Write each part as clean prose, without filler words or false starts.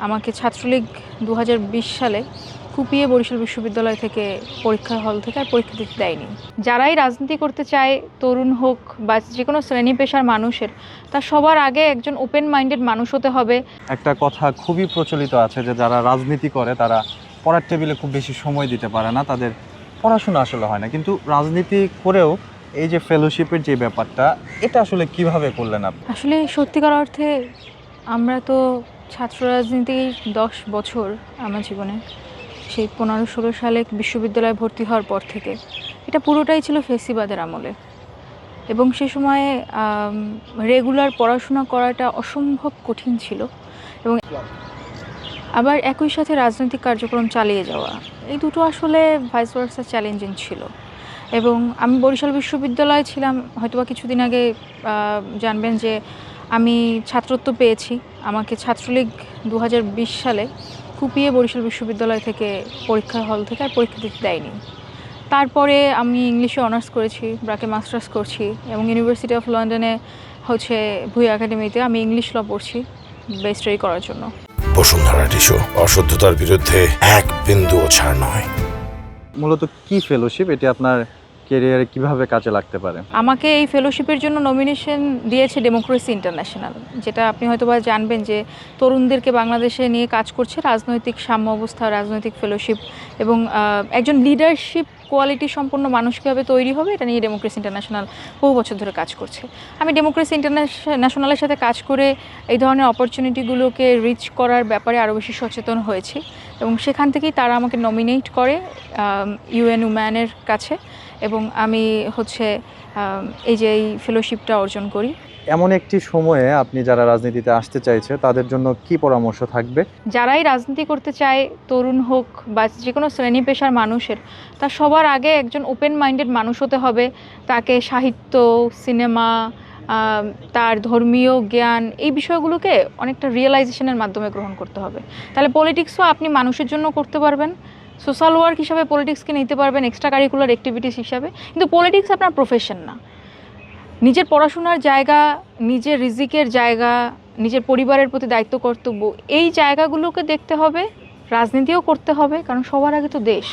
আমাকে ছাত্রলীগ ২০২০ সালে কুপিয়ে বরিশাল বিশ্ববিদ্যালয় থেকে পরীক্ষার হল থেকে আর পরীক্ষা দিতে দেয়নি। যারাই রাজনীতি করতে চায়, তরুণ হোক বা যে কোনো শ্রেণী পেশার মানুষের, তার সবার আগে একজন ওপেন মাইন্ডেড মানুষ হতে হবে। একটা কথা খুবই প্রচলিত আছে যে যারা রাজনীতি করে তারা পড়ার টেবিলে খুব বেশি সময় দিতে পারে না, তাদের পড়াশোনা আসলে হয় না। কিন্তু রাজনীতি করেও এই যে ফেলোশিপের যে ব্যাপারটা, এটা আসলে কিভাবে করলেন আপনি? আসলে সত্যিকার অর্থে আমরা তো ছাত্র রাজনীতি 10 বছর আমার জীবনে, সেই 15-16 সালে বিশ্ববিদ্যালয়ে ভর্তি হওয়ার পর থেকে এটা পুরোটাই ছিল ফেসিবাদের আমলে, এবং সে সময়ে রেগুলার পড়াশোনা করাটা অসম্ভব কঠিন ছিল, এবং আবার একই সাথে রাজনৈতিক কার্যক্রম চালিয়ে যাওয়া, এই দুটো আসলে ভাইস ভার্সা চ্যালেঞ্জিং ছিল। এবং আমি বরিশাল বিশ্ববিদ্যালয়ে ছিলাম, হয়তোবা কিছুদিন আগে জানবেন যে আমি ছাত্রত্ব পেয়েছি। আমাকে ছাত্রলীগ ২০২০ সালে কুপিয়ে বরিশাল বিশ্ববিদ্যালয় থেকে পরীক্ষার হল থেকে আর পরীক্ষা দিতে দেয়নি। তারপরে আমি ইংলিশে অনার্স করেছি, ব্র্যাকে মাস্টার্স করছি, এবং ইউনিভার্সিটি অফ লন্ডনে ভুঁইয়া একাডেমিতে আমি ইংলিশ ল পড়ছি বেস্ট স্টাডি করার জন্য। বসুন্ধরা টিস্যু, অশুদ্ধতার বিরুদ্ধে এক বিন্দুও ছাড় নয়। মূলত কি ফেলোশিপ, এটি আপনার ক্যারিয়ারে কিভাবে কাজে লাগতে পারে? আমাকে এই ফেলোশিপের জন্য নমিনেশন দিয়েছে ডেমোক্রেসি ইন্টারন্যাশনাল, যেটা আপনি হয়তো বা জানবেন যে তরুণদেরকে বাংলাদেশে নিয়ে কাজ করছে রাজনৈতিক সাম্য অবস্থা, রাজনৈতিক ফেলোশিপ, এবং একজন লিডারশিপ কোয়ালিটি সম্পন্ন মানুষ কীভাবে তৈরি হবে, এটা নিয়ে ডেমোক্রেসি ইন্টারন্যাশনাল বহু বছর ধরে কাজ করছে। আমি ডেমোক্রেসি ইন্টারন্যাশনালের সাথে কাজ করে এই ধরনের অপরচুনিটিগুলোকে রিচ করার ব্যাপারে আরও বেশি সচেতন হয়েছি, এবং সেখান থেকেই তারা আমাকে নমিনেট করে ইউএন উম্যানের কাছে, এবং আমি এই ফেলোশিপটা অর্জন করি। এমন একটি সময়ে আপনি যারা রাজনীতিতে আসতে চাইছে তাদের জন্য কি পরামর্শ থাকবে? যারাই রাজনীতি করতে চায়, তরুণ হোক বা যে কোনো শ্রেণী পেশার মানুষের, তার সবার আগে একজন ওপেন মাইন্ডেড মানুষ হতে হবে। তাকে সাহিত্য, সিনেমা, তার ধর্মীয় জ্ঞান, এই বিষয়গুলোকে অনেকটা রিয়েলাইজেশনের মাধ্যমে গ্রহণ করতে হবে। তাহলে পলিটিক্সও আপনি মানুষের জন্য করতে পারবেন, সোশ্যাল ওয়ার্ক হিসাবে পলিটিক্সকে নিতে পারবেন, এক্সট্রা কারিকুলার অ্যাক্টিভিটিস হিসাবে। কিন্তু পলিটিক্স আপনার প্রফেশন না। নিজের পড়াশোনার জায়গা, নিজের রিজিকের জায়গা, নিজের পরিবারের প্রতি দায়িত্ব কর্তব্য, এই জায়গাগুলোকে দেখতে হবে, রাজনীতিও করতে হবে, কারণ সবার আগে তো দেশ,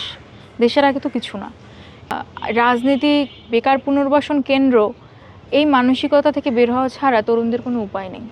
দেশের আগে তো কিছু না। রাজনীতি বেকার পুনর্বাসন কেন্দ্র, এই মানসিকতা থেকে বের হওয়া ছাড়া তরুণদের কোনো উপায় নেই।